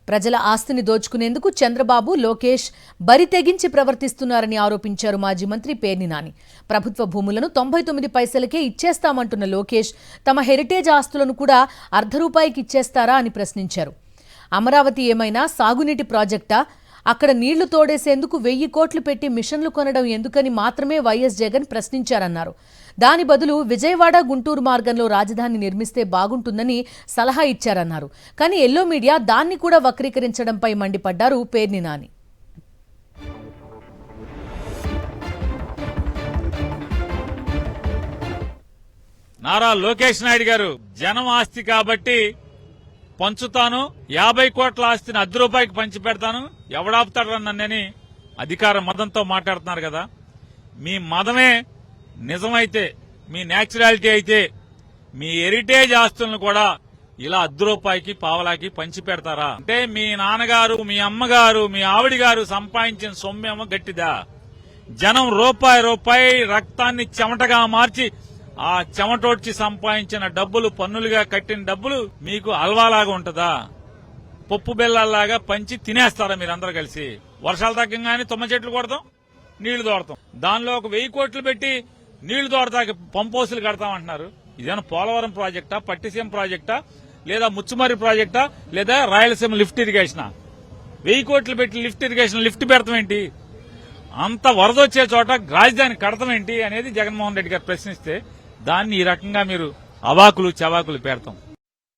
ప్రజల ఆస్తిని దోచుకునేందుకు చంద్రబాబు, లోకేష్ బరి తెగించి ప్రవర్తిస్తున్నారని ఆరోపించారు మాజీ మంత్రి పేర్ని నాని. ప్రభుత్వ భూములను 99 పైసలకే ఇచ్చేస్తామంటున్న లోకేష్ తమ హెరిటేజ్ ఆస్తులను కూడా ₹1 ఇచ్చేస్తారా అని ప్రశ్నించారు. అమరావతి ఏమైనా సాగునీటి ప్రాజెక్టా? అక్కడ నీళ్లు తోడేసేందుకు 1000 కోట్లు పెట్టి మిషన్లు కొనడం ఎందుకని మాత్రమే వైఎస్ జగన్ ప్రశ్నించారన్నారు. దాని బదులు విజయవాడ, గుంటూరు మార్గంలో రాజధాని నిర్మిస్తే బాగుంటుందని సలహా ఇచ్చారన్నారు. కానీ ఎల్లో మీడియా దాన్ని కూడా వక్రీకరించడంపై మండిపడ్డారు పేర్ని నాని. నారా లోకేష్ నాయుడు గారు జనం ఆస్తి కాబట్టి పంచుతాను, 50 కోట్ల ఆస్తిని ₹1 పంచి పెడతాను, ఎవడాపుతాడు నన్నని అధికార మదంతో మాట్లాడుతున్నారు కదా. మీ మదమే నిజమైతే, మీ నేచురాలిటీ అయితే మీ హెరిటేజ్ ఆస్తులను కూడా ఇలా ₹1 పావలాకి పంచి పెడతారా? అంటే మీ నాన్నగారు, మీ అమ్మగారు, మీ ఆవిడ గారు సంపాదించిన సొమ్మేమో గట్టిదా? జనం రూపాయి రక్తాన్ని చెమటగా మార్చి ఆ చెమటోడ్చి సంపాదించిన డబ్బులు, పన్నులుగా కట్టిన డబ్బులు మీకు అల్వాలాగా ఉంటదా? పప్పు బెల్లాల్లాగా పంచి తినేస్తారా మీరందరూ కలిసి? వర్షాలు తగ్గంగానే తుమ్మ చెట్లు కొడతాం, నీళ్లు తోడతాం. దానిలో ఒక 1000 కోట్లు పెట్టి నీళ్లు తోడతాకి పంపోసులు కడతామంటున్నారు. ఇదేనా పోలవరం ప్రాజెక్టా, పట్టిసీమ ప్రాజెక్టా, లేదా ముచ్చుమర్రి ప్రాజెక్టా, లేదా రాయలసీమ లిఫ్ట్ ఇరిగేషనా? 1000 కోట్లు పెట్టి లిఫ్ట్ ఇరిగేషన్ లిఫ్ట్ పెడతాం ఏంటి? అంత వరదొచ్చే చోట రాజధాని కడతాం ఏంటి అనేది జగన్మోహన్ రెడ్డి గారు ప్రశ్నిస్తే దాన్ని ఈ రకంగా మీరు అవాకులు చవాకులు పెడతాం.